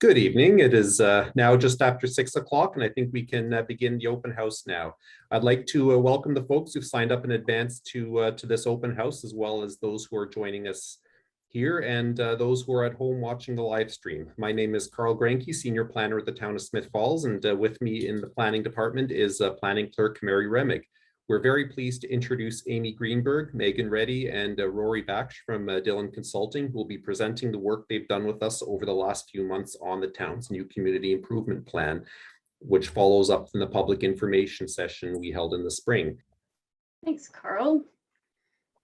Good evening. It is now just after 6 o'clock, and I think we can begin the open house now. I'd like to welcome the folks who've signed up in advance to this open house, as well as those who are joining us here and those who are at home watching the live stream. My name is Carl Granke, Senior Planner at the Town of Smith Falls, and with me in the Planning Department is Planning Clerk Mary Remig. We're very pleased to introduce Amy Greenberg, Megan Reddy, and Rory Baksh from Dillon Consulting, who will be presenting the work they've done with us over the last few months on the town's new community improvement plan, which follows up from the public information session we held in the spring. Thanks, Carl.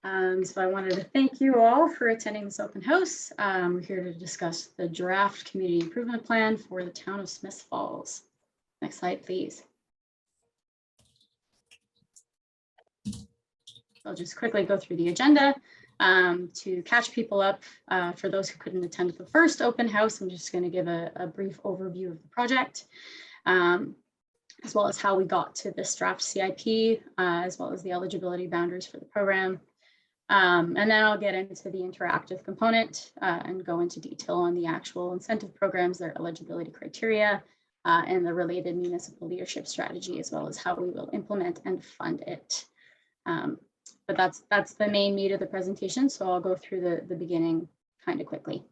So I wanted to thank you all for attending this open house. We're here to discuss the draft community improvement plan for the town of Smith Falls. Next slide, please. I'll just quickly go through the agenda to catch people up. For those who couldn't attend the first open house, I'm just going to give a brief overview of the project, as well as how we got to this draft CIP, as well as the eligibility boundaries for the program. And then I'll get into the interactive component and go into detail on the actual incentive programs, their eligibility criteria, and the related municipal leadership strategy, as well as how we will implement and fund it. But that's the main meat of the presentation, so I'll go through the beginning kind of quickly.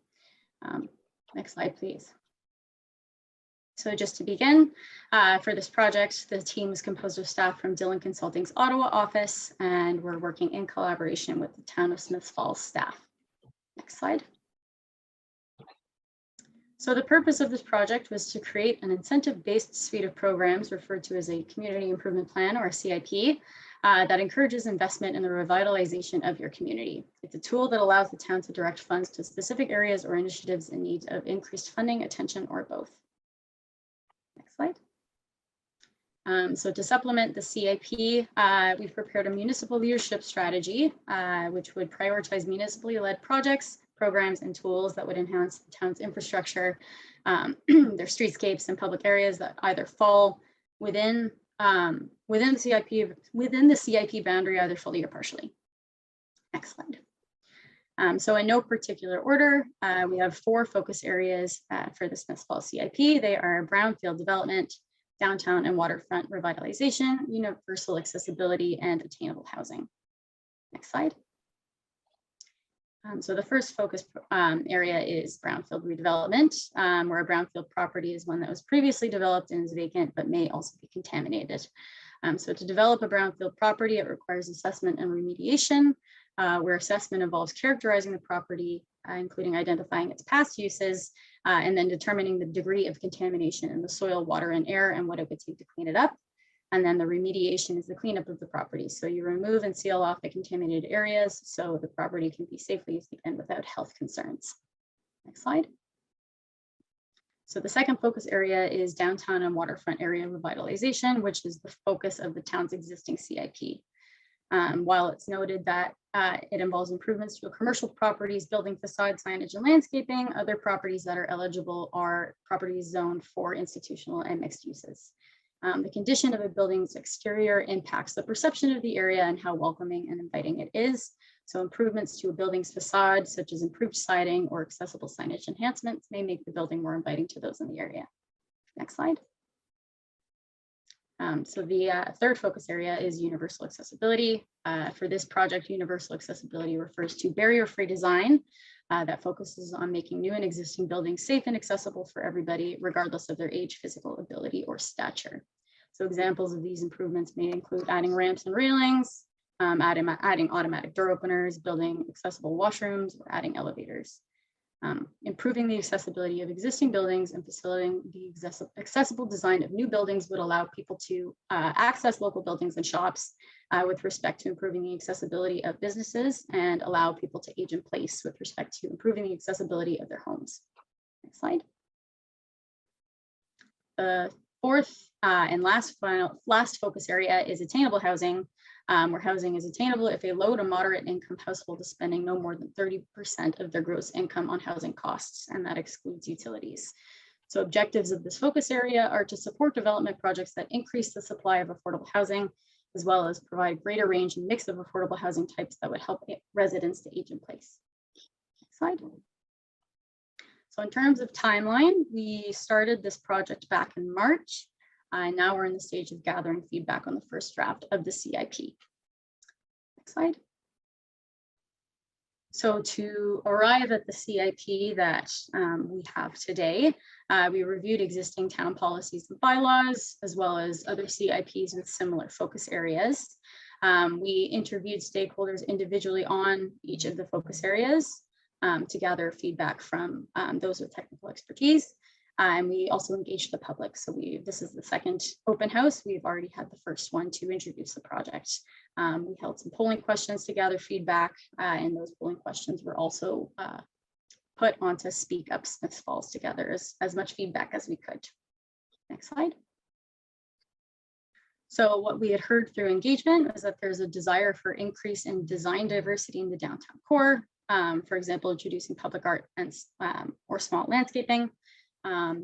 Next slide, please. So just to begin, for this project, the team is composed of staff from Dillon Consulting's Ottawa office, and we're working in collaboration with the town of Smith Falls staff. Next slide. So the purpose of this project was to create an incentive-based suite of programs referred to as a community improvement plan, or a CIP, that encourages investment in the revitalization of your community. It's a tool that allows the town to direct funds to specific areas or initiatives in need of increased funding, attention, or both. Next slide. So to supplement the CIP, we've prepared a municipal leadership strategy, which would prioritize municipally led projects, programs, and tools that would enhance the town's infrastructure, their streetscapes and public areas that either fall within the CIP boundary, either fully or partially. Next slide. So in no particular order, we have 4 focus areas for the Smith Falls CIP. They are Brownfield Development, Downtown and Waterfront Revitalization, Universal Accessibility, and Attainable Housing. Next slide. So the first focus area is Brownfield Redevelopment, where a brownfield property is one that was previously developed and is vacant, but may also be contaminated. So to develop a brownfield property, it requires assessment and remediation, where assessment involves characterizing the property, including identifying its past uses, and then determining the degree of contamination in the soil, water, and air, and what it would take to clean it up. And then the remediation is the cleanup of the property. So you remove and seal off the contaminated areas so the property can be safely used again without health concerns. Next slide. So the second focus area is Downtown and Waterfront Area Revitalization, which is the focus of the town's existing CIP. While it's noted that it involves improvements to commercial properties, building facade, signage, and landscaping, other properties that are eligible are properties zoned for institutional and mixed uses. The condition of a building's exterior impacts the perception of the area and how welcoming and inviting it is. So improvements to a building's facade, such as improved siding or accessible signage enhancements, may make the building more inviting to those in the area. Next slide. So the third focus area is universal accessibility. For this project, universal accessibility refers to barrier-free design that focuses on making new and existing buildings safe and accessible for everybody, regardless of their age, physical ability, or stature. So examples of these improvements may include adding ramps and railings, adding automatic door openers, building accessible washrooms, or adding elevators. Improving the accessibility of existing buildings and facilitating the accessible design of new buildings would allow people to access local buildings and shops with respect to improving the accessibility of businesses, and allow people to age in place with respect to improving the accessibility of their homes. Next slide. The fourth and last focus area is attainable housing, where housing is attainable if a low to moderate income household is spending no more than 30% of their gross income on housing costs, and that excludes utilities. So objectives of this focus area are to support development projects that increase the supply of affordable housing, as well as provide greater range and mix of affordable housing types that would help residents to age in place. Next slide. So in terms of timeline, we started this project back in March. Now we're in the stage of gathering feedback on the first draft of the CIP. Next slide. So to arrive at the CIP that we have today, we reviewed existing town policies and bylaws, as well as other CIPs with similar focus areas. We interviewed stakeholders individually on each of the focus areas to gather feedback from those with technical expertise. And we also engaged the public. So this is the second open house. We've already had the first one to introduce the project. We held some polling questions to gather feedback, and those polling questions were also put onto Speak Up Smiths Falls to gather as much feedback as we could. Next slide. So what we had heard through engagement was that there's a desire for increase in design diversity in the downtown core. For example, introducing public art and or small landscaping.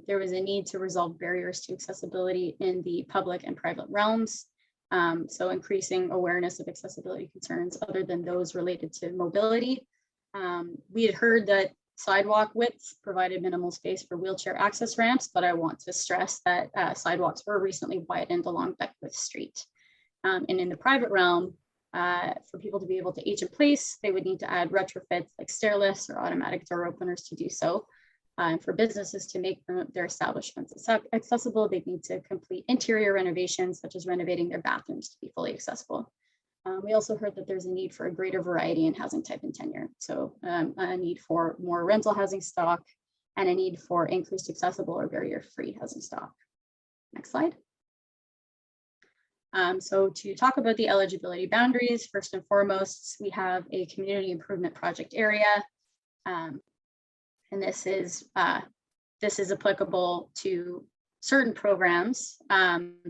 There was a need to resolve barriers to accessibility in the public and private realms. So increasing awareness of accessibility concerns other than those related to mobility. We had heard that sidewalk widths provided minimal space for wheelchair access ramps, but I want to stress that sidewalks were recently widened along Beckwith Street. And in the private realm, for people to be able to age in place, they would need to add retrofits like stair lifts or automatic door openers to do so. And for businesses to make their establishments accessible, they need to complete interior renovations, such as renovating their bathrooms to be fully accessible. We also heard that there's a need for a greater variety in housing type and tenure. So a need for more rental housing stock and a need for increased accessible or barrier-free housing stock. Next slide. So to talk about the eligibility boundaries, first and foremost, we have a community improvement project area. And this is applicable to certain programs,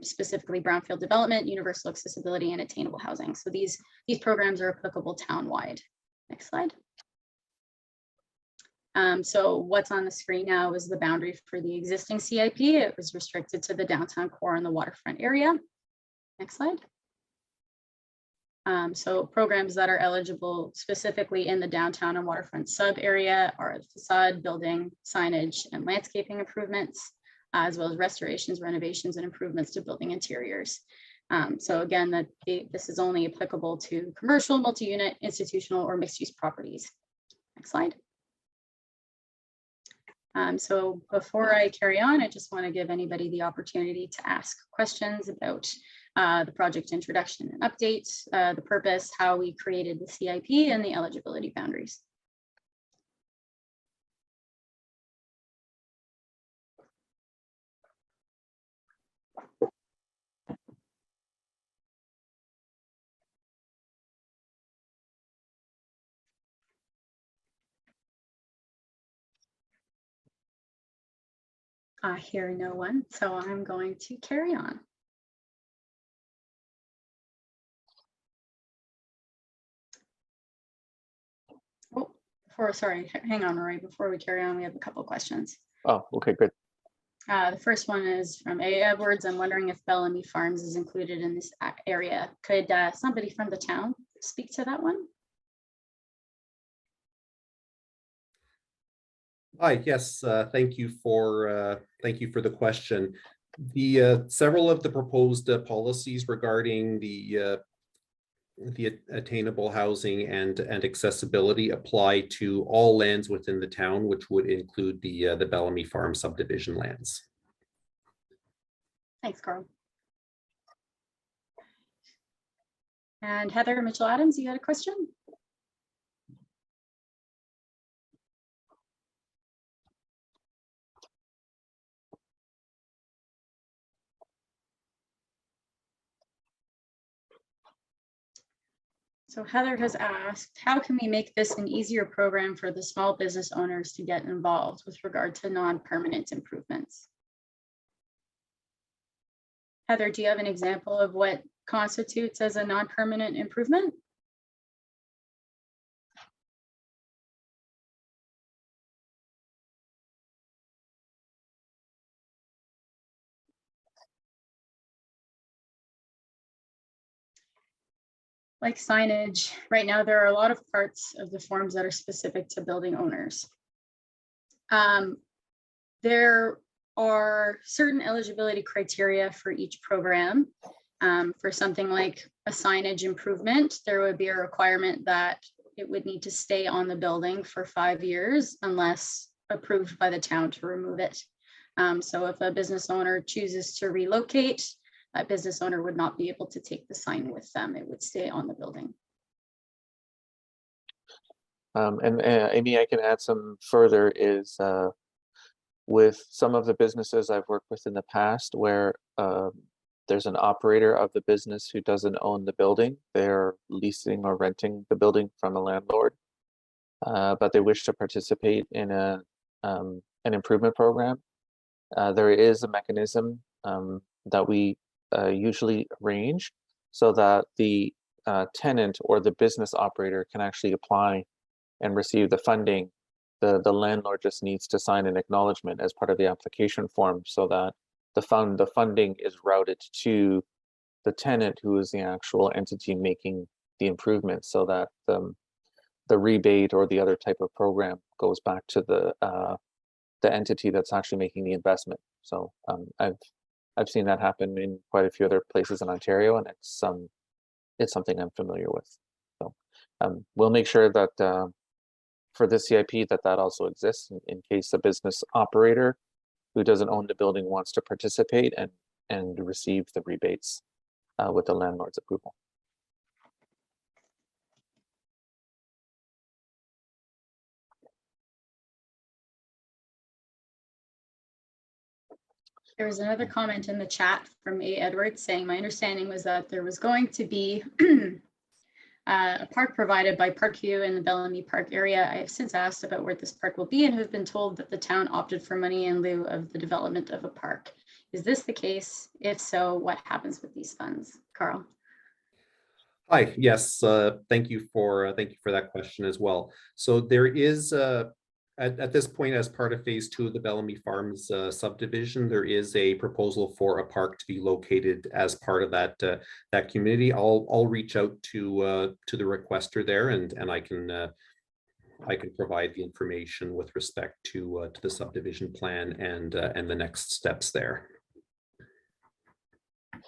specifically Brownfield Development, Universal Accessibility, and Attainable Housing. So these programs are applicable town-wide. Next slide. So what's on the screen now is the boundary for the existing CIP. It was restricted to the downtown core and the waterfront area. Next slide. So programs that are eligible specifically in the downtown and waterfront sub area are facade, building, signage, and landscaping improvements, as well as restorations, renovations, and improvements to building interiors. So again, this is only applicable to commercial, multi-unit, institutional, or mixed-use properties. Next slide. So before I carry on, I just want to give anybody the opportunity to ask questions about the project introduction and update, the purpose, how we created the CIP, and the eligibility boundaries. I hear no one, so I'm going to carry on. Sorry, hang on, Rory. Before we carry on, we have a couple of questions. Oh, okay, good. The first one is from A. Edwards. I'm wondering if Bellamy Farms is included in this area. Could somebody from the town speak to that one? Hi, yes, thank you for the question. The several of the proposed policies regarding the attainable housing and accessibility apply to all lands within the town, which would include the Bellamy Farm subdivision lands. Thanks, Carl. And Heather Mitchell-Adams, you had a question? So Heather has asked, how can we make this an easier program for the small business owners to get involved with regard to non-permanent improvements? Heather, do you have an example of what constitutes as a non-permanent improvement? Like signage, right now there are a lot of parts of the forms that are specific to building owners. There are certain eligibility criteria for each program. For something like a signage improvement, there would be a requirement that it would need to stay on the building for 5 years unless approved by the town to remove it. So if a business owner chooses to relocate, that business owner would not be able to take the sign with them. It would stay on the building. Amy, I can add some further is with some of the businesses I've worked with in the past where there's an operator of the business who doesn't own the building. They're leasing or renting the building from a landlord, but they wish to participate in an improvement program. There is a mechanism that we usually arrange so that the tenant or the business operator can actually apply and receive the funding. The landlord just needs to sign an acknowledgement as part of the application form so that the funding is routed to the tenant who is the actual entity making the improvement, so that the rebate or the other type of program goes back to the entity that's actually making the investment. So I've seen that happen in quite a few other places in Ontario, and it's something I'm familiar with. So we'll make sure that for the CIP that also exists in case a business operator who doesn't own the building wants to participate and receive the rebates with the landlord's approval. There was another comment in the chat from A. Edwards saying, my understanding was that there was going to be a park provided by Parkview in the Bellamy Park area. I have since asked about where this park will be and have been told that the town opted for money in lieu of the development of a park. Is this the case? If so, what happens with these funds? Carl. Hi, yes, thank you for that question as well. So there is at this point, as part of phase 2 of the Bellamy Farms subdivision, there is a proposal for a park to be located as part of that community. I'll reach out to the requester there, and I can provide the information with respect to the subdivision plan and the next steps there.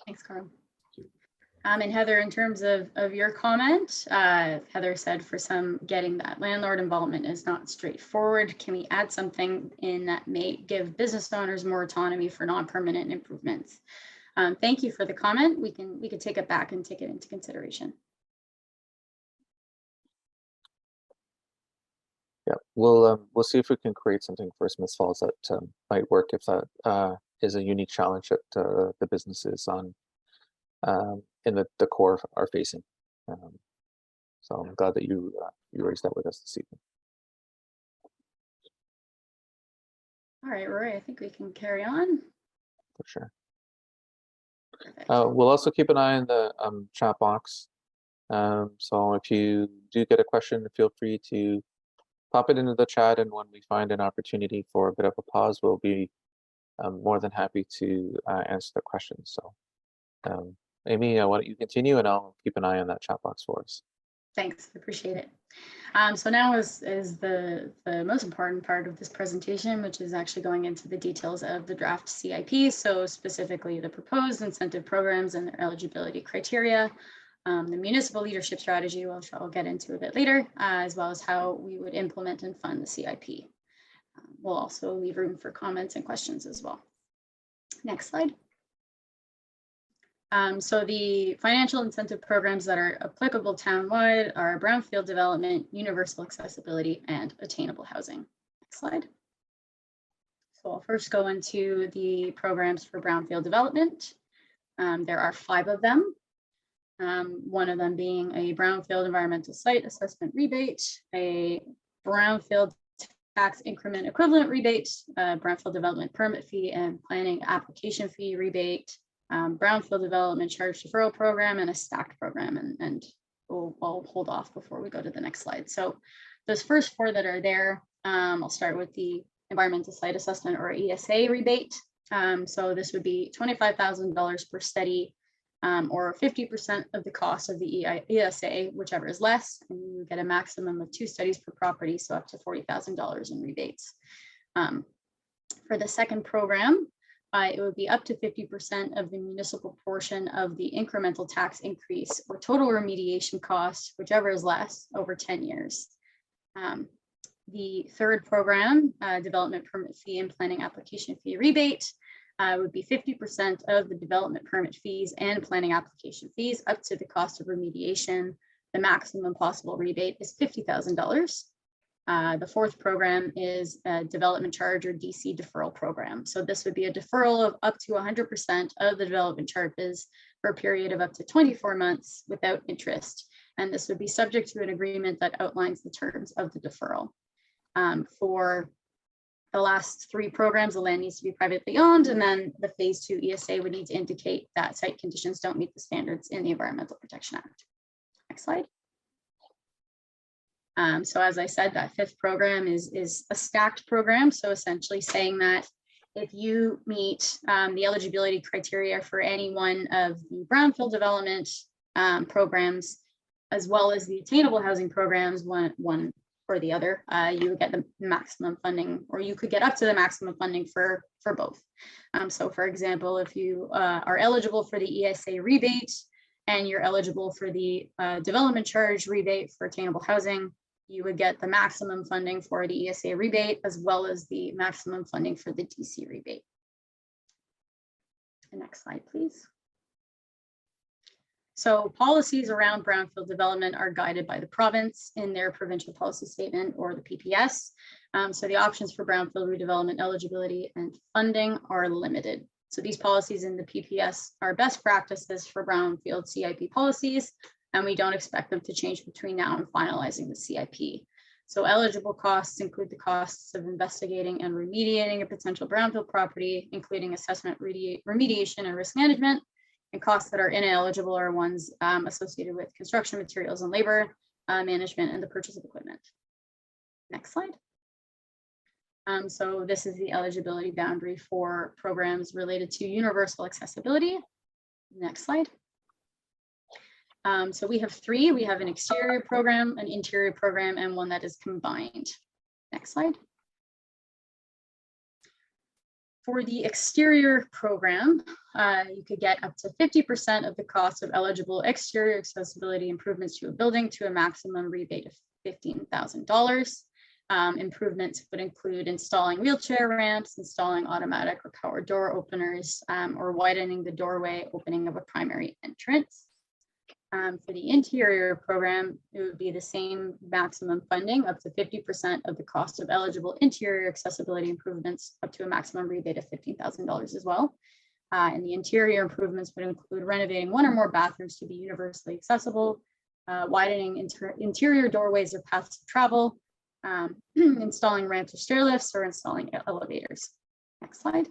Thanks, Carl. And Heather, in terms of your comment, Heather said for some getting that landlord involvement is not straightforward. Can we add something in that may give business owners more autonomy for non-permanent improvements? Thank you for the comment. We could take it back and take it into consideration. Yeah, we'll see if we can create something for Smiths Falls that might work if that is a unique challenge that the businesses on in the core are facing. So I'm glad that you raised that with us this evening. All right, Rory, I think we can carry on. For sure. Perfect. We'll also keep an eye on the chat box. So if you do get a question, feel free to pop it into the chat, and when we find an opportunity for a bit of a pause, we'll be more than happy to answer the questions. So Amy, why don't you continue, and I'll keep an eye on that chat box for us. Thanks, I appreciate it. So now is the most important part of this presentation, which is actually going into the details of the draft CIP. So specifically the proposed incentive programs and their eligibility criteria, the municipal leadership strategy, which I'll get into a bit later, as well as how we would implement and fund the CIP. We'll also leave room for comments and questions as well. Next slide. So the financial incentive programs that are applicable townwide are Brownfield Development, Universal Accessibility, and Attainable Housing. Next slide. So I'll first go into the programs for Brownfield Development. There are 5 of them. One of them being a Brownfield Environmental Site Assessment Rebate, a Brownfield Tax Increment Equivalent Rebate, Brownfield Development Permit Fee and Planning Application Fee Rebate, Brownfield Development Charge Deferral Program, and a stacked program. And I'll hold off before we go to the next slide. So those first 4 that are there, I'll start with the Environmental Site Assessment or ESA rebate. So this would be $25,000 per study, or 50% of the cost of the ESA, whichever is less, and you get a maximum of 2 studies per property, so up to $40,000 in rebates. For the second program, it would be up to 50% of the municipal portion of the incremental tax increase or total remediation cost, whichever is less, over 10 years. The third program, development permit fee and planning application fee rebate, would be 50% of the development permit fees and planning application fees up to the cost of remediation. The maximum possible rebate is $50,000. The fourth program is a development charge or DC deferral program. So this would be a deferral of up to 100% of the development charges for a period of up to 24 months without interest. And this would be subject to an agreement that outlines the terms of the deferral. For the last three programs, the land needs to be privately owned, and then the phase 2 ESA would need to indicate that site conditions don't meet the standards in the Environmental Protection Act. Next slide. So as I said, that fifth program is a stacked program. So essentially saying that if you meet the eligibility criteria for any one of the brownfield development programs, as well as the attainable housing programs, one or the other, you would get the maximum funding, or you could get up to the maximum funding for both. So for example, if you are eligible for the ESA rebate and you're eligible for the development charge rebate for attainable housing, you would get the maximum funding for the ESA rebate as well as the maximum funding for the DC rebate. The next slide, please. So policies around brownfield development are guided by the province in their provincial policy statement or the PPS. So the options for brownfield redevelopment eligibility and funding are limited. So these policies in the PPS are best practices for brownfield CIP policies, and we don't expect them to change between now and finalizing the CIP. So eligible costs include the costs of investigating and remediating a potential brownfield property, including assessment, remediation, and risk management. And costs that are ineligible are ones associated with construction materials and labor management and the purchase of equipment. Next slide. So this is the eligibility boundary for programs related to universal accessibility. Next slide. So we have three. We have an exterior program, an interior program, and one that is combined. Next slide. For the exterior program, you could get up to 50% of the cost of eligible exterior accessibility improvements to a building to a maximum rebate of $15,000. Improvements would include installing wheelchair ramps, installing automatic or power door openers, or widening the doorway opening of a primary entrance. For the interior program, it would be the same maximum funding, up to 50% of the cost of eligible interior accessibility improvements, up to a maximum rebate of $15,000 as well. And the interior improvements would include renovating one or more bathrooms to be universally accessible, widening interior doorways or paths of travel, installing ramps or stair lifts, or installing elevators. Next slide.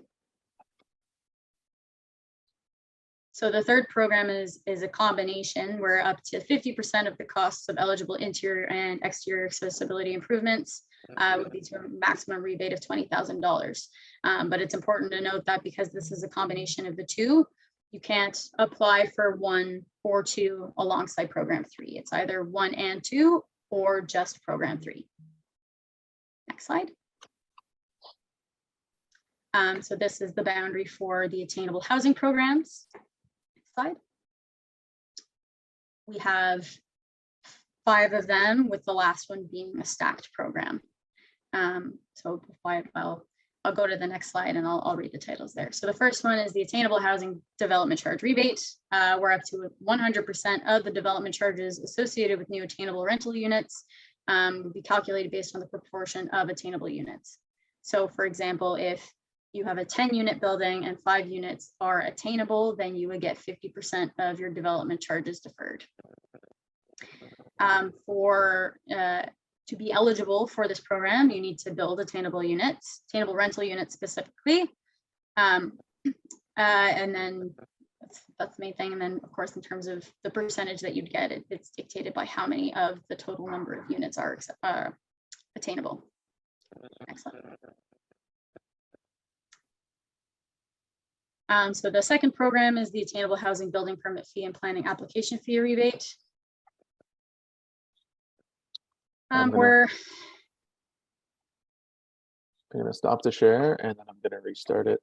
So the third program is a combination where up to 50% of the costs of eligible interior and exterior accessibility improvements would be to a maximum rebate of $20,000. But it's important to note that because this is a combination of the two, you can't apply for one or two alongside program 3. It's either 1 and 2 or just program 3. Next slide. So this is the boundary for the attainable housing programs. Slide. We have 5 of them, with the last one being a stacked program. So I'll go to the next slide and I'll read the titles there. So the first one is the Attainable Housing Development Charge Rebate. We're up to 100% of the development charges associated with new attainable rental units will be calculated based on the proportion of attainable units. So for example, if you have a 10-unit building and 5 units are attainable, then you would get 50% of your development charges deferred. To be eligible for this program, you need to build attainable units, attainable rental units specifically. And then that's the main thing. And then of course, in terms of the percentage that you'd get, it's dictated by how many of the total number of units are attainable. Excellent. So the second program is the Attainable Housing Building Permit Fee and Planning Application Fee Rebate. I'm going to stop the share and then I'm going to restart it.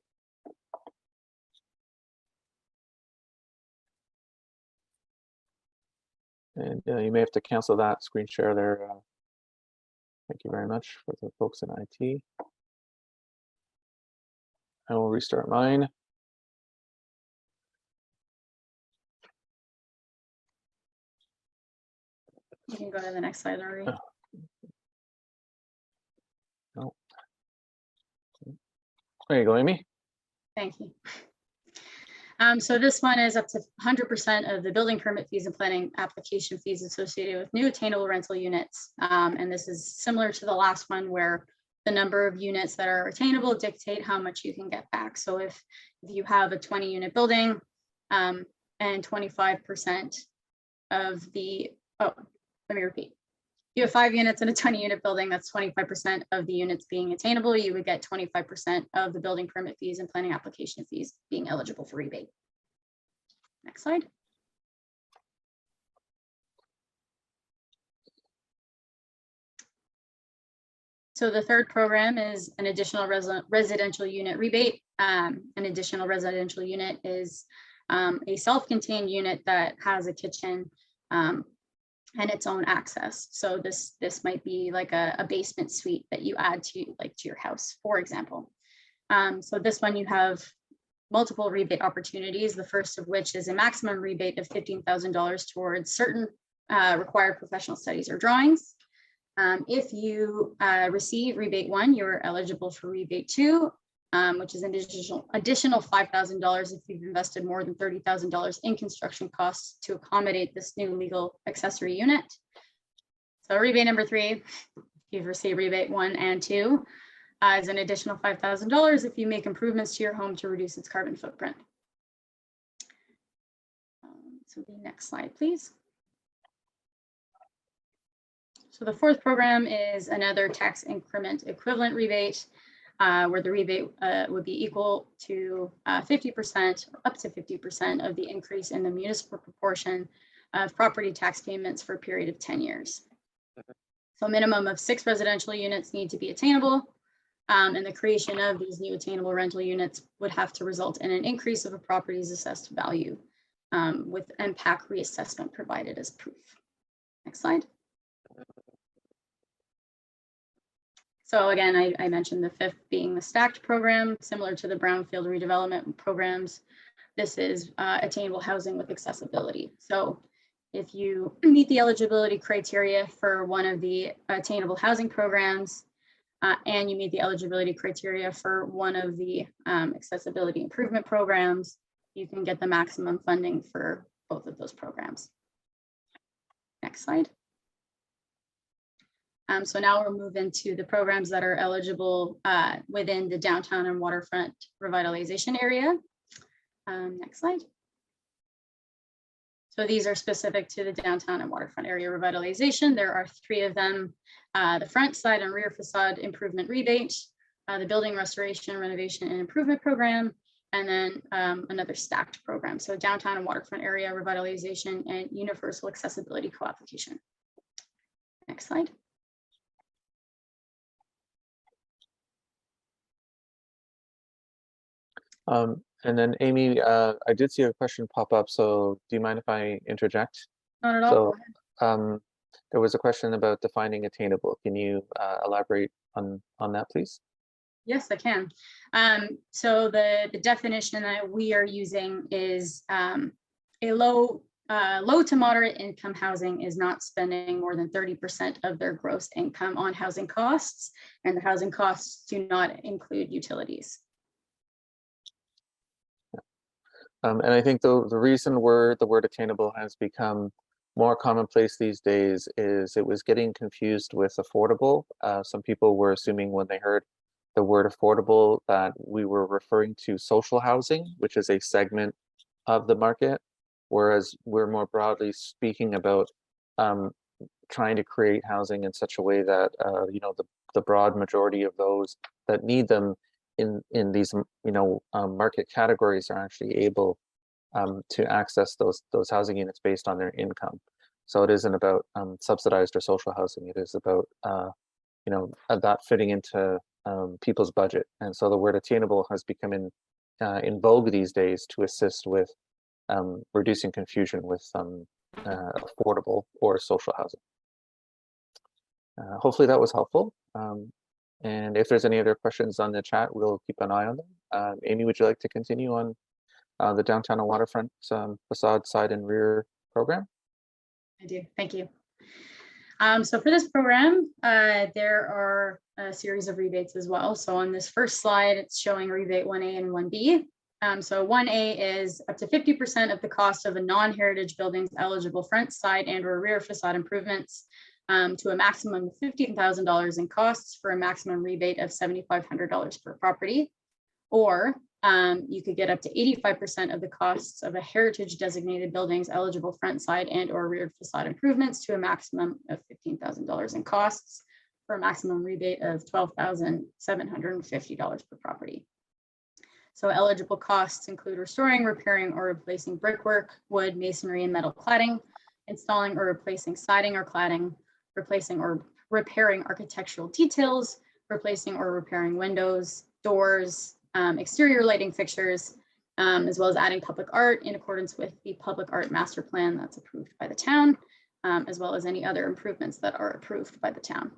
And you may have to cancel that screen share there. Thank you very much for the folks in IT. I will restart mine. You can go to the next slide, Rory. Oh. No. There you go, Amy. Thank you. So this one is up to 100% of the building permit fees and planning application fees associated with new attainable rental units. And this is similar to the last one where the number of units that are attainable dictate how much you can get back. So if you have a 20-unit building and 25% of the, oh, let me repeat. You have 5 units in a 20-unit building, that's 25% of the units being attainable. You would get 25% of the building permit fees and planning application fees being eligible for rebate. Next slide. So the third program is an additional residential unit rebate. An additional residential unit is a self-contained unit that has a kitchen and its own access. So this might be like a basement suite that you add to your house, for example. So this one you have multiple rebate opportunities. The first of which is a maximum rebate of $15,000 towards certain required professional studies or drawings. If you receive rebate 1, you're eligible for rebate 2, which is an additional $5,000 if you've invested more than $30,000 in construction costs to accommodate this new legal accessory unit. So rebate number 3, if you've received rebate 1 and 2, is an additional $5,000 if you make improvements to your home to reduce its carbon footprint. So the next slide, please. So the fourth program is another tax increment equivalent rebate, where the rebate would be equal to 50%, up to 50% of the increase in the municipal proportion of property tax payments for a period of 10 years. So a minimum of 6 residential units need to be attainable, and the creation of these new attainable rental units would have to result in an increase of a property's assessed value with impact reassessment provided as proof. Next slide. So again, I mentioned the 5th being the stacked program, similar to the Brownfield Redevelopment programs. This is attainable housing with accessibility. So if you meet the eligibility criteria for one of the attainable housing programs, and you meet the eligibility criteria for one of the accessibility improvement programs, you can get the maximum funding for both of those programs. Next slide. So now we'll move into the programs that are eligible within the downtown and waterfront revitalization area. Next slide. So these are specific to the downtown and waterfront area revitalization. There are 3 of them: the front, side, and rear facade improvement rebate, the building restoration, renovation, and improvement program, and then another stacked program. So downtown and waterfront area revitalization and universal accessibility co-application. Next slide. And then Amy, I did see a question pop up, so do you mind if I interject? Not at all. So there was a question about defining attainable. Can you elaborate on that, please? Yes, I can. So the definition that we are using is a low to moderate income housing is not spending more than 30% of their gross income on housing costs, and the housing costs do not include utilities. And I think the reason the word attainable has become more commonplace these days is it was getting confused with affordable. Some people were assuming when they heard the word affordable that we were referring to social housing, which is a segment of the market, whereas we're more broadly speaking about trying to create housing in such a way that the broad majority of those that need them in these market categories are actually able to access those housing units based on their income. So it isn't about subsidized or social housing. It is about that fitting into people's budget. And so the word attainable has become in vogue these days to assist with reducing confusion with affordable or social housing. Hopefully that was helpful. And if there's any other questions on the chat, we'll keep an eye on them. Amy, would you like to continue on the downtown and waterfront facade side and rear program? I do, thank you. So for this program, there are a series of rebates as well. So on this first slide, it's showing rebate 1A and 1B. So 1A is up to 50% of the cost of a non-heritage building's eligible front, side, and or rear facade improvements to a maximum of $15,000 in costs for a maximum rebate of $7,500 per property. Or you could get up to 85% of the costs of a heritage designated building's eligible front, side, and or rear facade improvements to a maximum of $15,000 in costs for a maximum rebate of $12,750 per property. So eligible costs include restoring, repairing, or replacing brickwork, wood, masonry, and metal cladding, installing or replacing siding or cladding, replacing or repairing architectural details, replacing or repairing windows, doors, exterior lighting fixtures, as well as adding public art in accordance with the public art master plan that's approved by the town, as well as any other improvements that are approved by the town.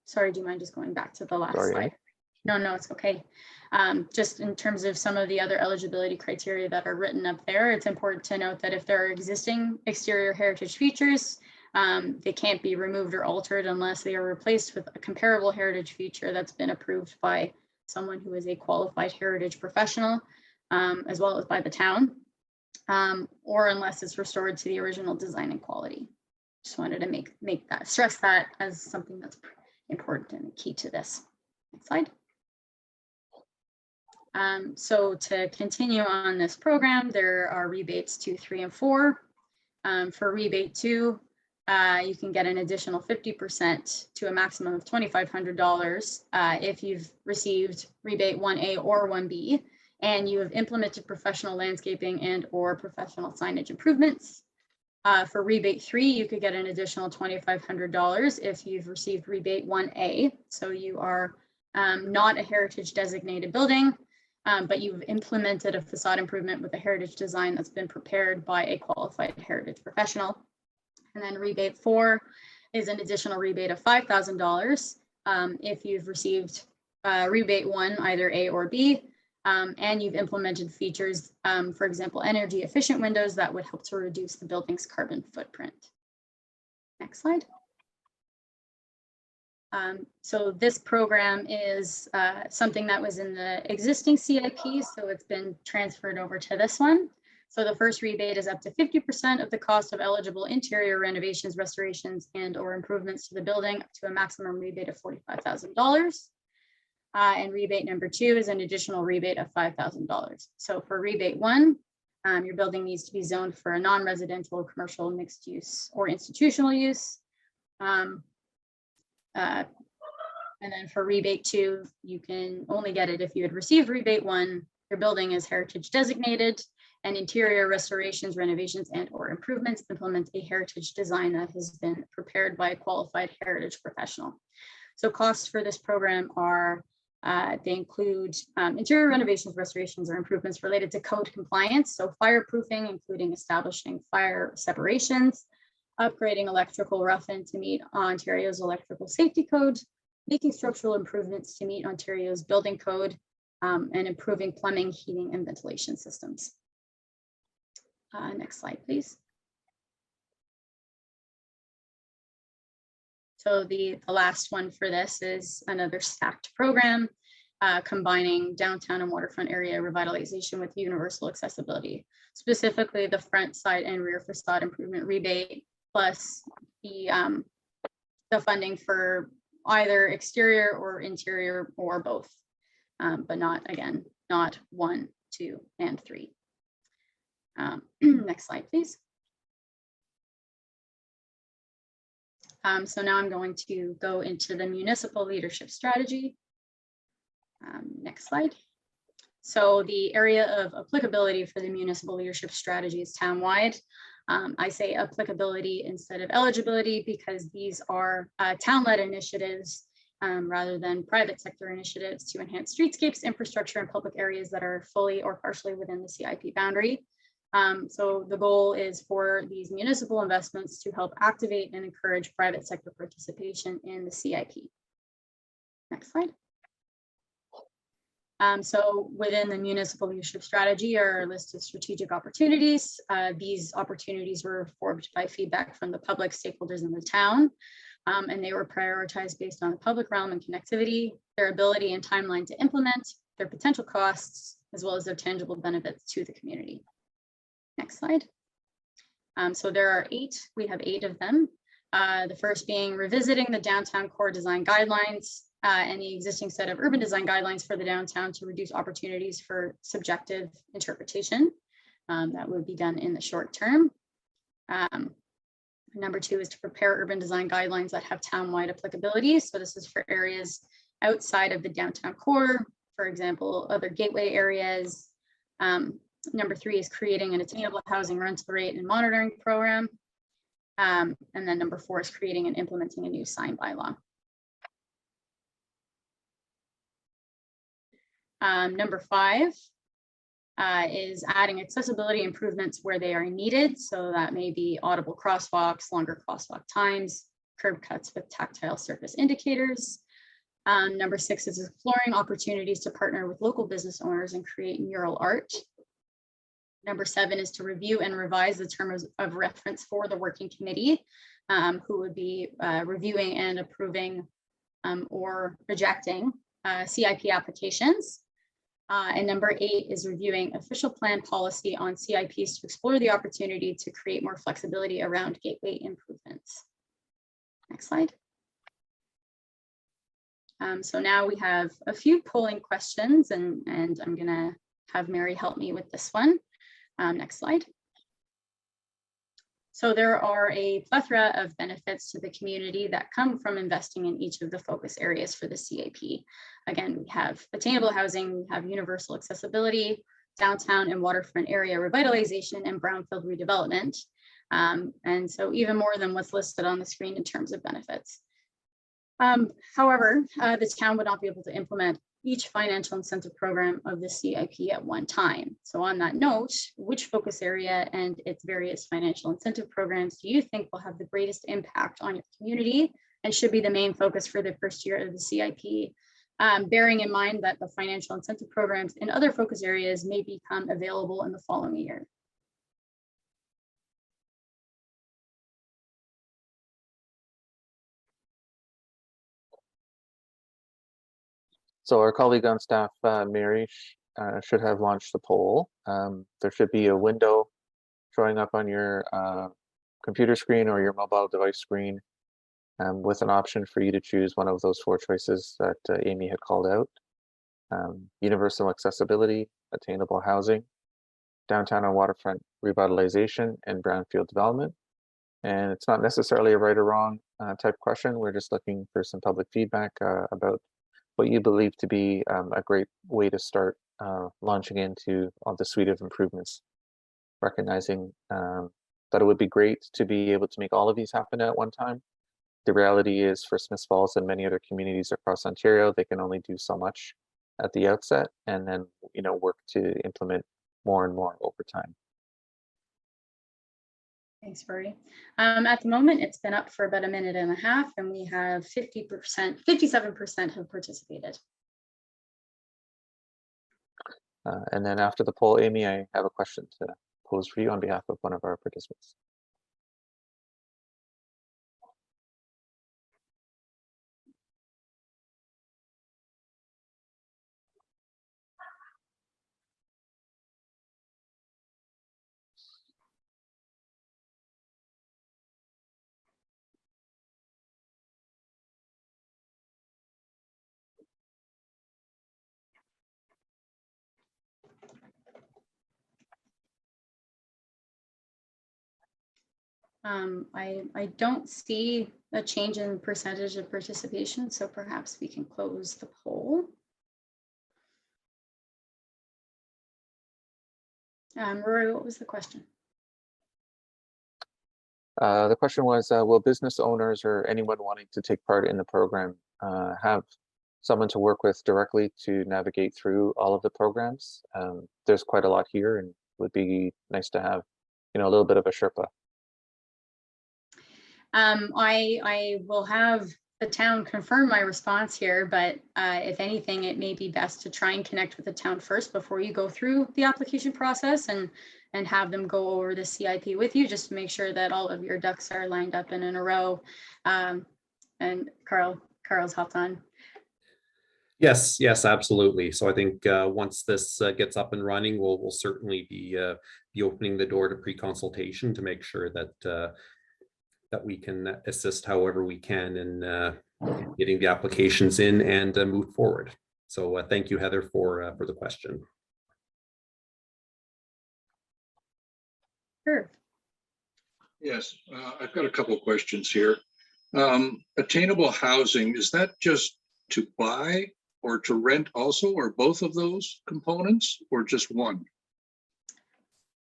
Sorry, do you mind just going back to the last slide? No, it's okay. Just in terms of some of the other eligibility criteria that are written up there, it's important to note that if there are existing exterior heritage features, they can't be removed or altered unless they are replaced with a comparable heritage feature that's been approved by someone who is a qualified heritage professional, as well as by the town, or unless it's restored to the original design and quality. Just wanted to stress that as something that's important and key to this. Next slide. So to continue on this program, there are rebates 2, 3, and 4. For rebate 2, you can get an additional 50% to a maximum of $2,500 if you've received rebate 1A or 1B, and you have implemented professional landscaping and or professional signage improvements. For rebate 3, you could get an additional $2,500 if you've received rebate 1A. So you are not a heritage designated building, but you've implemented a facade improvement with a heritage design that's been prepared by a qualified heritage professional. And then rebate 4 is an additional rebate of $5,000 if you've received rebate 1, either A or B, and you've implemented features, for example, energy efficient windows that would help to reduce the building's carbon footprint. Next slide. So this program is something that was in the existing CIP, so it's been transferred over to this one. So the first rebate is up to 50% of the cost of eligible interior renovations, restorations, and or improvements to the building, up to a maximum rebate of $45,000. And rebate number 2 is an additional rebate of $5,000. So for rebate 1, your building needs to be zoned for a non-residential, commercial, mixed use, or institutional use. And then for rebate 2, you can only get it if you had received rebate 1, your building is heritage designated, and interior restorations, renovations, and or improvements implement a heritage design that has been prepared by a qualified heritage professional. So costs for this program are, they include interior renovations, restorations, or improvements related to code compliance. So fireproofing, including establishing fire separations, upgrading electrical rough-in to meet Ontario's electrical safety code, making structural improvements to meet Ontario's building code, and improving plumbing, heating, and ventilation systems. Next slide, please. So the last one for this is another stacked program, combining downtown and waterfront area revitalization with universal accessibility, specifically the front, side, and rear facade improvement rebate, plus the funding for either exterior or interior or both, but not 1, 2, and 3. Next slide, please. So now I'm going to go into the municipal leadership strategy. Next slide. So the area of applicability for the municipal leadership strategy is townwide. I say applicability instead of eligibility because these are town-led initiatives rather than private sector initiatives to enhance streetscapes, infrastructure, and public areas that are fully or partially within the CIP boundary. So the goal is for these municipal investments to help activate and encourage private sector participation in the CIP. Next slide. So within the municipal leadership strategy are a list of strategic opportunities. These opportunities were formed by feedback from the public stakeholders in the town, and they were prioritized based on the public realm and connectivity, their ability and timeline to implement, their potential costs, as well as their tangible benefits to the community. Next slide. So there are 8, we have 8 of them. The first being revisiting the downtown core design guidelines and the existing set of urban design guidelines for the downtown to reduce opportunities for subjective interpretation. That would be done in the short term. Number 2 is to prepare urban design guidelines that have town-wide applicability. So this is for areas outside of the downtown core, for example, other gateway areas. Number 3 is creating an attainable housing rental rate and monitoring program. And then number 4 is creating and implementing a new sign bylaw. Number 5 is adding accessibility improvements where they are needed. So that may be audible crosswalks, longer crosswalk times, curb cuts with tactile surface indicators. Number 6 is exploring opportunities to partner with local business owners and create mural art. Number 7 is to review and revise the terms of reference for the working committee, who would be reviewing and approving or rejecting CIP applications. And number 8 is reviewing official plan policy on CIPs to explore the opportunity to create more flexibility around gateway improvements. Next slide. So now we have a few polling questions, and I'm gonna have Mary help me with this one. Next slide. So there are a plethora of benefits to the community that come from investing in each of the focus areas for the CIP. Again, we have attainable housing, we have universal accessibility, downtown and waterfront area revitalization, and brownfield redevelopment. And so even more than what's listed on the screen in terms of benefits. However, the town would not be able to implement each financial incentive program of the CIP at one time. So on that note, which focus area and its various financial incentive programs do you think will have the greatest impact on your community and should be the main focus for the first year of the CIP, bearing in mind that the financial incentive programs in other focus areas may become available in the following year? So our colleague on staff, Mary, should have launched the poll. There should be a window showing up on your computer screen or your mobile device screen with an option for you to choose one of those 4 choices that Amy had called out. Universal accessibility, attainable housing, downtown and waterfront revitalization, and brownfield development. And it's not necessarily a right or wrong type question. We're just looking for some public feedback about what you believe to be a great way to start launching into all the suite of improvements, recognizing that it would be great to be able to make all of these happen at one time. The reality is for Smiths Falls and many other communities across Ontario, they can only do so much at the outset and then work to implement more and more over time. Thanks, Rory. At the moment, it's been up for about 1.5 minutes, and we have 57% have participated. And then after the poll, Amy, I have a question to pose for you on behalf of one of our participants. I don't see a change in percentage of participation, so perhaps we can close the poll. Rory, what was the question? The question was, will business owners or anyone wanting to take part in the program have someone to work with directly to navigate through all of the programs? There's quite a lot here, and would be nice to have, a little bit of a Sherpa. I will have the town confirm my response here, but if anything, it may be best to try and connect with the town first before you go through the application process and have them go over the CIP with you, just to make sure that all of your ducks are lined up and in a row. And Carl's hopped on. Yes, absolutely. So I think once this gets up and running, we'll certainly be opening the door to pre-consultation to make sure that that we can assist however we can in getting the applications in and move forward. So thank you, Heather, for the question. Sure. Yes, I've got a couple of questions here. Attainable housing, is that just to buy or to rent also, or both of those components, or just one?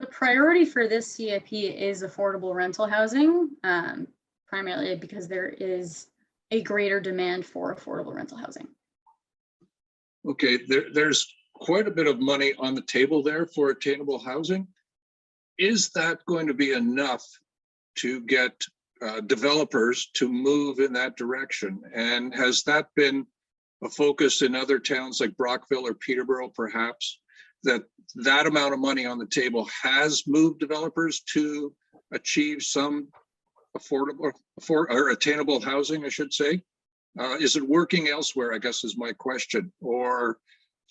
The priority for this CIP is affordable rental housing, primarily because there is a greater demand for affordable rental housing. Okay, there's quite a bit of money on the table there for attainable housing. Is that going to be enough to get developers to move in that direction? And has that been a focus in other towns like Brockville or Peterborough, perhaps, that amount of money on the table has moved developers to achieve some affordable or attainable housing, I should say? Is it working elsewhere, I guess is my question, or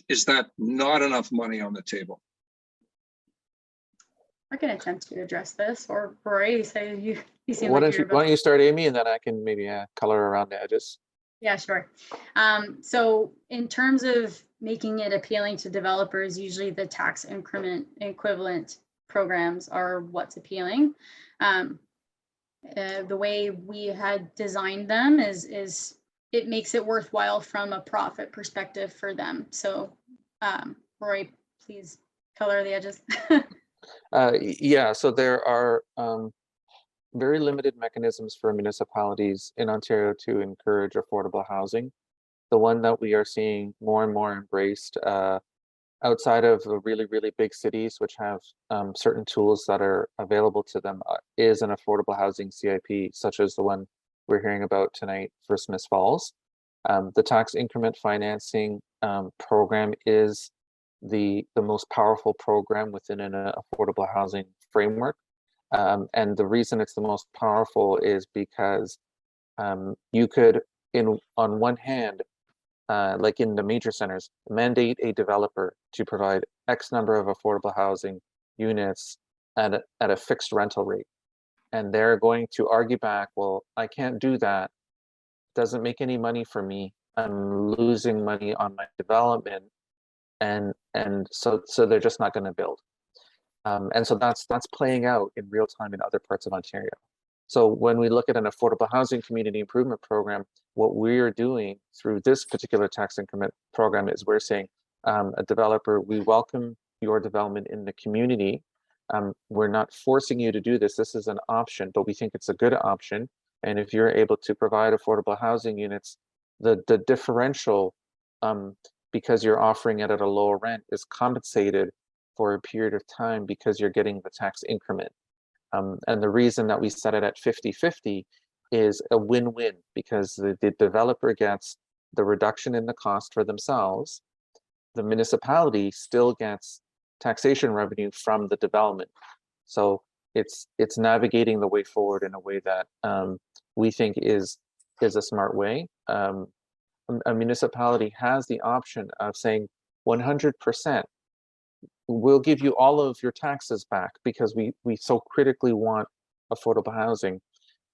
is that not enough money on the table? I can attempt to address this, or Rory, say you seem Why like don't you start, Amy, and then I can maybe color around the edges. Yeah, sure. So in terms of making it appealing to developers, usually the tax increment equivalent programs are what's appealing. The way we had designed them is it makes it worthwhile from a profit perspective for them. So Rory, please color the edges. Yeah, so there are very limited mechanisms for municipalities in Ontario to encourage affordable housing. The one that we are seeing more and more embraced outside of the really, really big cities, which have certain tools that are available to them, is an affordable housing CIP, such as the one we're hearing about tonight for Smiths Falls. The tax increment financing program is the most powerful program within an affordable housing framework. And the reason it's the most powerful is because you could, on one hand, like in the major centers, mandate a developer to provide X number of affordable housing units at a fixed rental rate. And they're going to argue back, well, I can't do that. It doesn't make any money for me. I'm losing money on my development. And so they're just not going to build. And so that's playing out in real time in other parts of Ontario. So when we look at an affordable housing community improvement program, what we're doing through this particular tax increment program is we're saying, a developer, we welcome your development in the community. We're not forcing you to do this. This is an option, but we think it's a good option. And if you're able to provide affordable housing units, the differential, because you're offering it at a lower rent, is compensated for a period of time because you're getting the tax increment. And the reason that we set it at 50-50 is a win-win, because the developer gets the reduction in the cost for themselves. The municipality still gets taxation revenue from the development. So it's navigating the way forward in a way that we think is a smart way. A municipality has the option of saying 100%, we'll give you all of your taxes back because we so critically want affordable housing.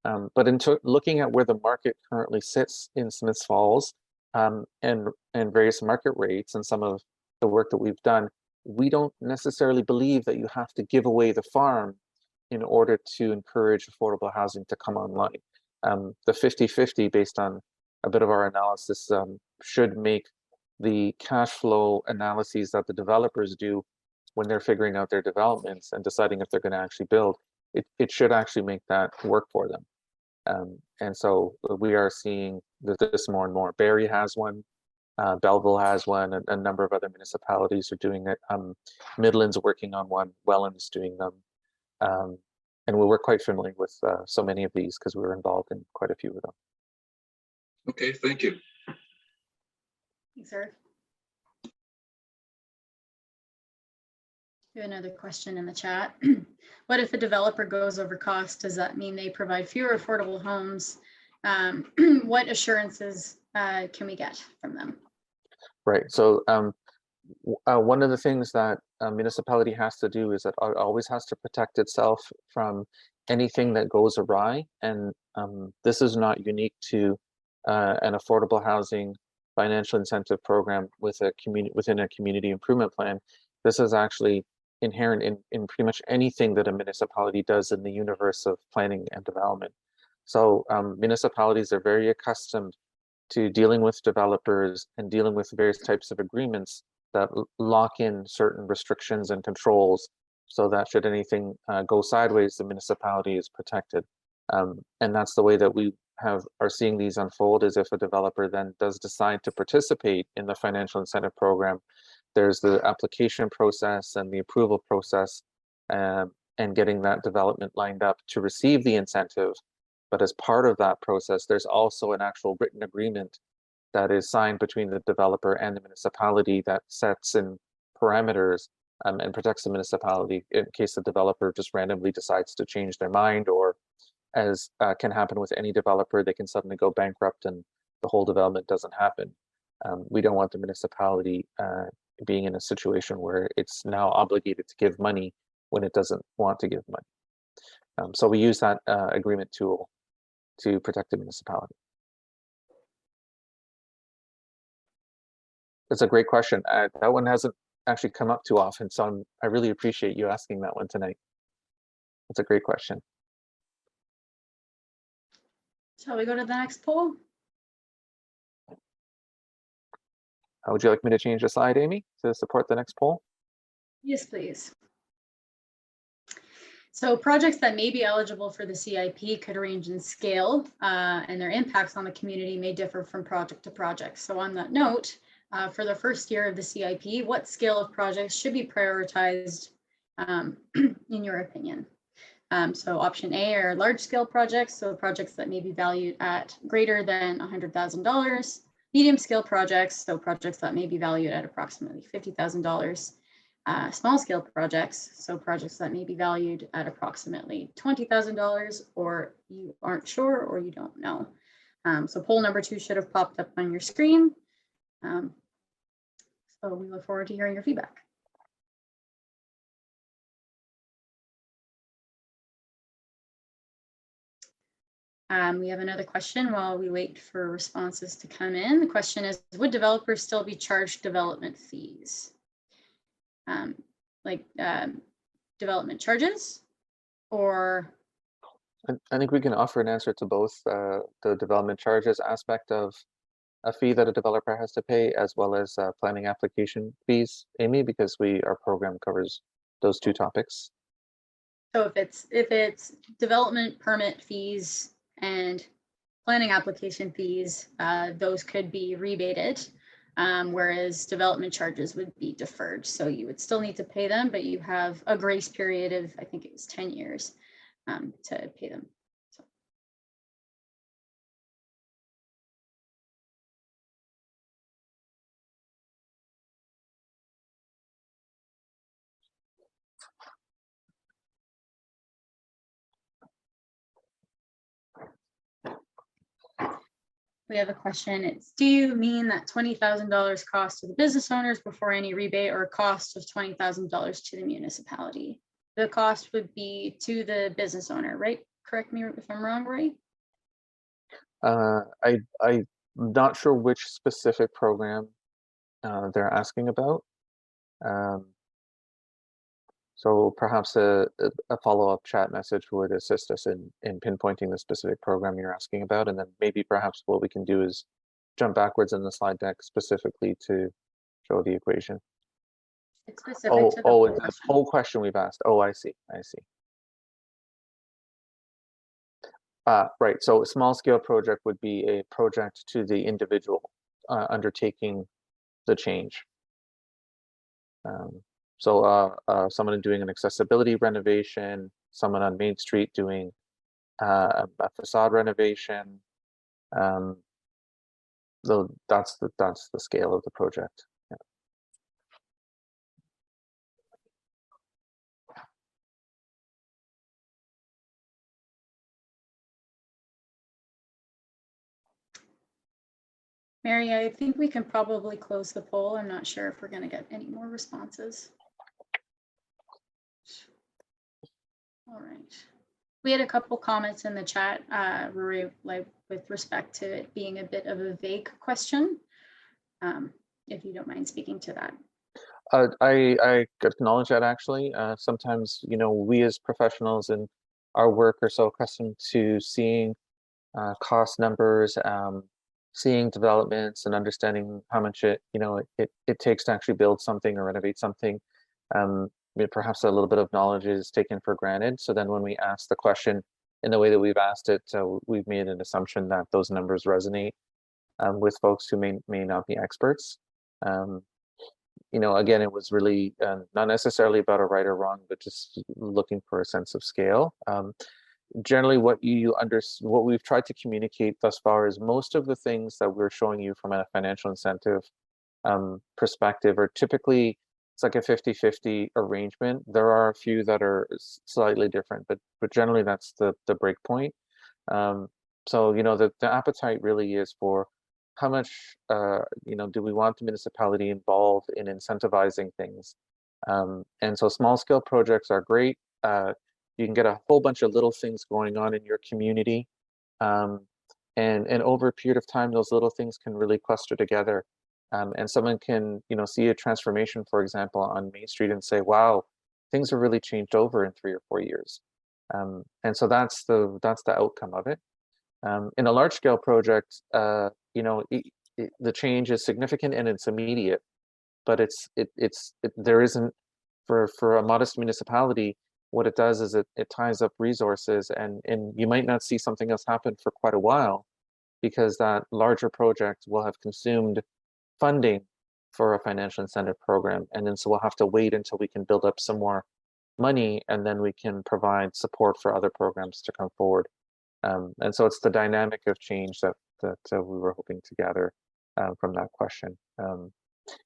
But looking at where the market currently sits in Smiths Falls and various market rates and some of the work that we've done, we don't necessarily believe that you have to give away the farm in order to encourage affordable housing to come online. The 50-50, based on a bit of our analysis, should make the cash flow analyses that the developers do when they're figuring out their developments and deciding if they're going to actually build it should actually make that work for them. And so we are seeing this more and more. Barrie has one, Belleville has one, and a number of other municipalities are doing it. Midland's working on one, Welland's doing them. And we're quite familiar with so many of these because we were involved in quite a few of them. Okay, thank you. Thanks, Eric. We have another question in the chat. What if a developer goes over cost? Does that mean they provide fewer affordable homes? What assurances can we get from them? Right. So one of the things that a municipality has to do is that it always has to protect itself from anything that goes awry. And this is not unique to an affordable housing financial incentive program with a within a community improvement plan. This is actually inherent in pretty much anything that a municipality does in the universe of planning and development. So municipalities are very accustomed to dealing with developers and dealing with various types of agreements that lock in certain restrictions and controls so that should anything go sideways, the municipality is protected. And that's the way that we are seeing these unfold, is if a developer then does decide to participate in the financial incentive program, there's the application process and the approval process and getting that development lined up to receive the incentive. But as part of that process, there's also an actual written agreement that is signed between the developer and the municipality that sets in parameters and protects the municipality in case the developer just randomly decides to change their mind, or as can happen with any developer, they can suddenly go bankrupt and the whole development doesn't happen. We don't want the municipality being in a situation where it's now obligated to give money when it doesn't want to give money. So we use that agreement tool to protect the municipality. It's a great question. That one hasn't actually come up too often, so I really appreciate you asking that one tonight. It's a great question. Shall we go to the next poll? Would you like me to change the slide, Amy, to support the next poll? Yes, please. So projects that may be eligible for the CIP could range in scale, and their impacts on the community may differ from project to project. So on that note, for the first year of the CIP, what scale of projects should be prioritized in your opinion? So option A are large scale projects, so projects that may be valued at greater than $100,000. Medium scale projects, so projects that may be valued at approximately $50,000. Small scale projects, so projects that may be valued at approximately $20,000, or you aren't sure or you don't know. So poll number 2 should have popped up on your screen. So we look forward to hearing your feedback. We have another question while we wait for responses to come in. The question is, would developers still be charged development fees? Development charges, or? I think we can offer an answer to both the development charges aspect of a fee that a developer has to pay, as well as planning application fees, Amy, because our program covers those two topics. So if it's development permit fees and planning application fees, those could be rebated, whereas development charges would be deferred. So you would still need to pay them, but you have a grace period of, I think it was 10 years to pay them. So. We have a question. It's, do you mean that $20,000 cost to the business owners before any rebate, or cost of $20,000 to the municipality? The cost would be to the business owner, right? Correct me if I'm wrong, Roy. I'm not sure which specific program they're asking about. So perhaps a follow-up chat message would assist us in pinpointing the specific program you're asking about. And then maybe perhaps what we can do is jump backwards in the slide deck specifically to show the equation. It's specific to the the whole question we've asked. Oh, I see. Right. So a small scale project would be a project to the individual undertaking the change. Someone doing an accessibility renovation, someone on Main Street doing a facade renovation. So that's the scale of the project. Yeah. Mary, I think we can probably close the poll. I'm not sure if we're going to get any more responses. All right. We had a couple comments in the chat, like with respect to it being a bit of a vague question. If you don't mind speaking to that. I acknowledge that actually. Sometimes, we as professionals in our work are so accustomed to seeing cost numbers, seeing developments and understanding how much it takes to actually build something or renovate something. Perhaps a little bit of knowledge is taken for granted. So then when we ask the question in the way that we've asked it, we've made an assumption that those numbers resonate with folks who may not be experts. Again, it was really not necessarily about a right or wrong, but just looking for a sense of scale. Generally, what we've tried to communicate thus far is most of the things that we're showing you from a financial incentive perspective are typically, it's like a 50-50 arrangement. There are a few that are slightly different, but generally that's the break point. So the appetite really is for how much do we want the municipality involved in incentivizing things. And so small scale projects are great. You can get a whole bunch of little things going on in your community. And over a period of time, those little things can really cluster together. And someone can, see a transformation, for example, on Main Street and say, wow, things have really changed over in 3 or 4 years. And so that's the outcome of it. In a large scale project, the change is significant and it's immediate, but there isn't, for a modest municipality, what it does is it ties up resources, and you might not see something else happen for quite a while because that larger project will have consumed funding for a financial incentive program. And then so we'll have to wait until we can build up some more money, and then we can provide support for other programs to come forward. And so it's the dynamic of change that we were hoping to gather from that question.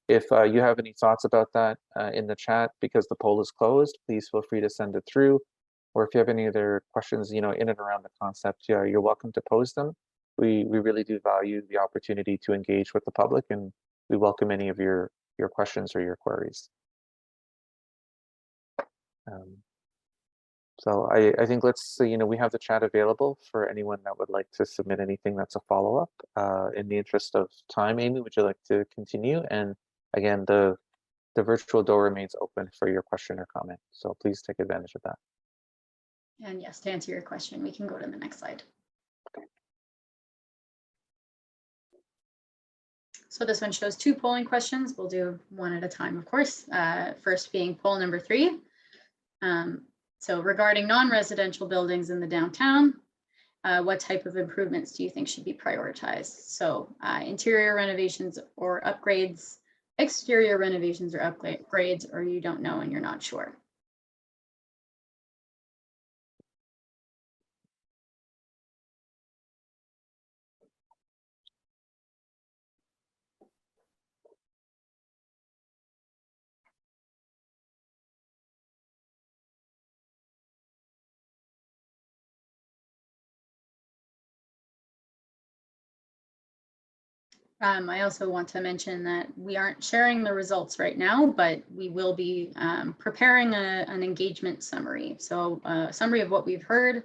If you have any thoughts about that in the chat, because the poll is closed, please feel free to send it through. Or if you have any other questions, in and around the concept, you're welcome to pose them. We really do value the opportunity to engage with the public, and we welcome any of your questions or your queries. So I think let's, we have the chat available for anyone that would like to submit anything that's a follow-up. In the interest of time, Amy, would you like to continue? And again, the virtual door remains open for your question or comment. So please take advantage of that. And yes, to answer your question, we can go to the next slide. Okay. So this one shows 2 polling questions. We'll do one at a time, of course. First being poll number 3. So regarding non-residential buildings in the downtown, what type of improvements do you think should be prioritized? So interior renovations or upgrades, exterior renovations or upgrades, or you don't know and you're not sure? I also want to mention that we aren't sharing the results right now, but we will be preparing an engagement summary. So a summary of what we've heard.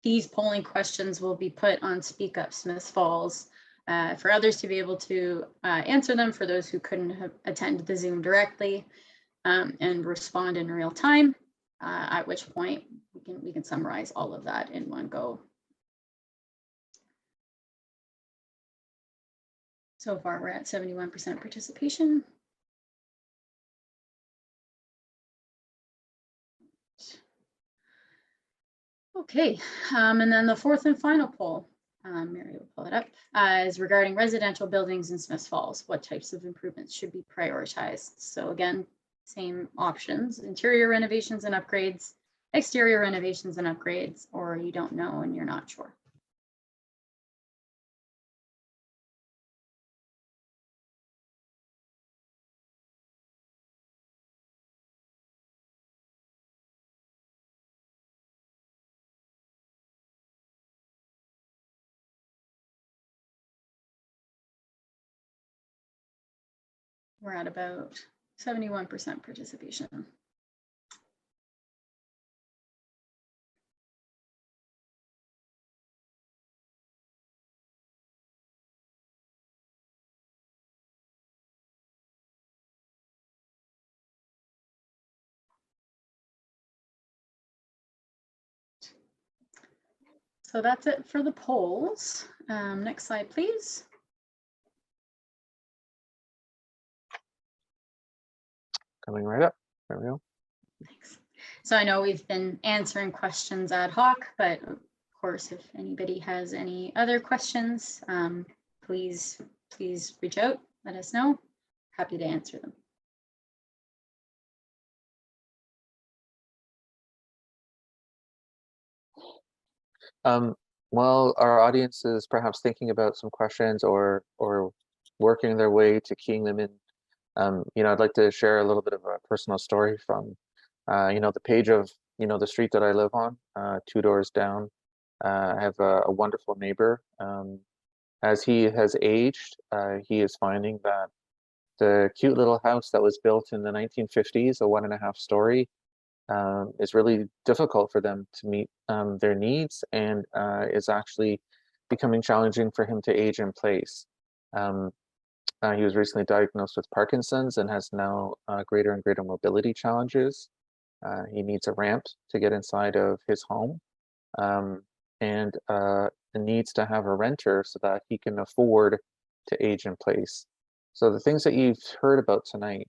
These polling questions will be put on Speak Up Smiths Falls for others to be able to answer them, for those who couldn't attend the Zoom directly, and respond in real time, at which point we can summarize all of that in one go. So far, we're at 71% participation. Okay, and then the fourth and final poll, Mary will pull it up, is regarding residential buildings in Smiths Falls. What types of improvements should be prioritized? So again, same options: interior renovations and upgrades, exterior renovations and upgrades, or you don't know and you're not sure. We're at about 71% participation. So that's it for the polls. Next slide, please. Coming right up. There we go. Thanks. So I know we've been answering questions ad hoc, but of course, if anybody has any other questions, please reach out, let us know. Happy to answer them. Well, our audience is perhaps thinking about some questions or working their way to keying them in. I'd like to share a little bit of a personal story from, the page of, the street that I live on, 2 doors down. I have a wonderful neighbor. As he has aged, he is finding that the cute little house that was built in the 1950s, a 1.5 story, is really difficult for them to meet their needs, and is actually becoming challenging for him to age in place. He was recently diagnosed with Parkinson's and has now greater and greater mobility challenges. He needs a ramp to get inside of his home, and needs to have a renter so that he can afford to age in place. So the things that you've heard about tonight,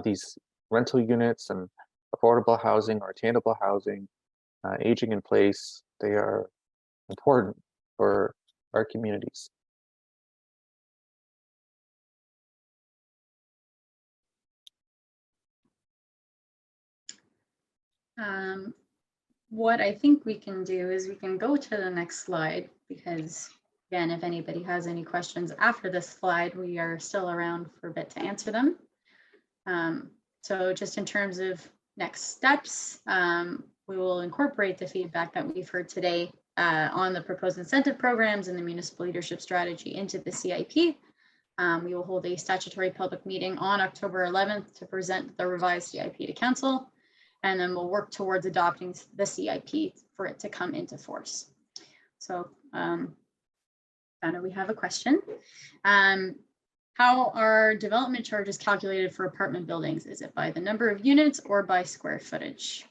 these rental units and affordable housing or attainable housing, aging in place, they are important for our communities. What I think we can do is we can go to the next slide, because again, if anybody has any questions after this slide, we are still around for a bit to answer them. So just in terms of next steps, we will incorporate the feedback that we've heard today on the proposed incentive programs and the municipal leadership strategy into the CIP. We will hold a statutory public meeting on October 11th to present the revised CIP to council, and then we'll work towards adopting the CIP for it to come into force. So Anna, we have a question. How are development charges calculated for apartment buildings? Is it by the number of units or by square footage?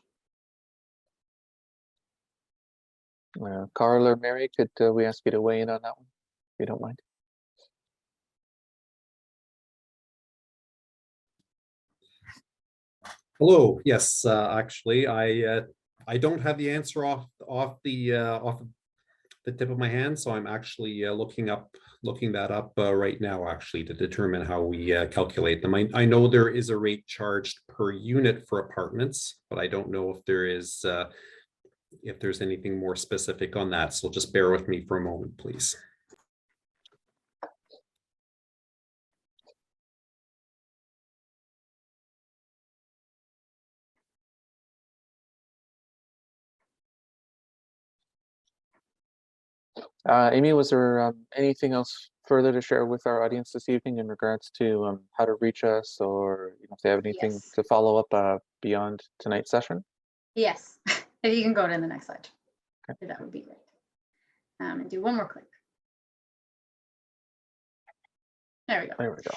Carl or Mary, could we ask you to weigh in on that one, if you don't mind? Hello. Yes, actually, I don't have the answer off the tip of my hand, so I'm actually looking that up right now, actually, to determine how we calculate them. I know there is a rate charged per unit for apartments, but I don't know if there's anything more specific on that. So just bear with me for a moment, please. Amy, was there anything else further to share with our audience this evening in regards to how to reach us, or if they have anything Yes. to follow up beyond tonight's session? Yes, if you can go to the next slide. Okay. That would be great. And do one more click. There we go. There we go.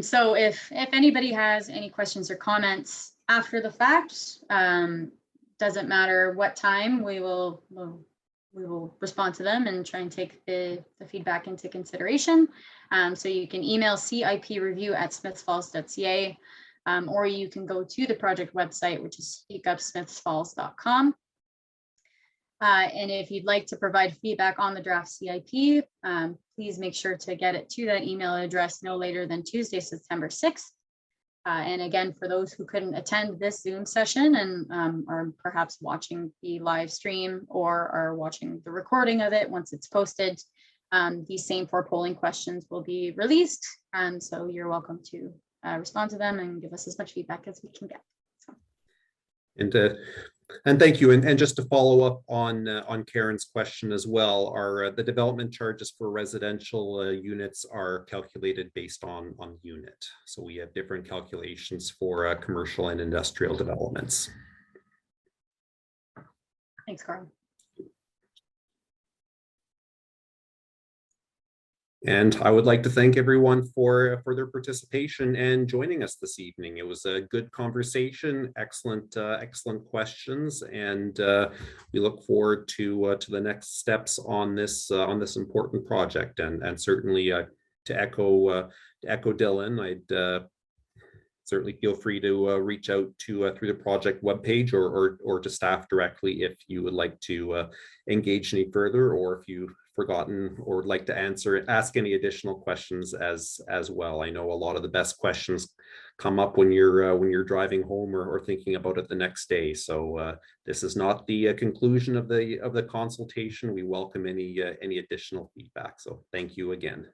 So if anybody has any questions or comments after the fact, doesn't matter what time, we will respond to them and try and take the feedback into consideration. So you can email cipreview@smithsfalls.ca. or you can go to the project website, which is speakupsmithsfalls.com. And if you'd like to provide feedback on the draft CIP, please make sure to get it to that email address no later than Tuesday, September 6th. And again, for those who couldn't attend this Zoom session and are perhaps watching the live stream or are watching the recording of it once it's posted, these same 4 polling questions will be released. So you're welcome to respond to them and give us as much feedback as we can get. So. And thank you. And just to follow up on Karen's question as well, the development charges for residential units are calculated based on unit. So we have different calculations for commercial and industrial developments. Thanks, Carl. And I would like to thank everyone for their participation and joining us this evening. It was a good conversation, excellent questions, and we look forward to the next steps on this important project. And certainly to echo Dylan, I'd certainly feel free to reach out to through the project webpage or to staff directly if you would like to engage any further, or if you've forgotten or would like to ask any additional questions as well. I know a lot of the best questions come up when you're driving home or thinking about it the next day. So this is not the conclusion of the consultation. We welcome any additional feedback. So thank you again.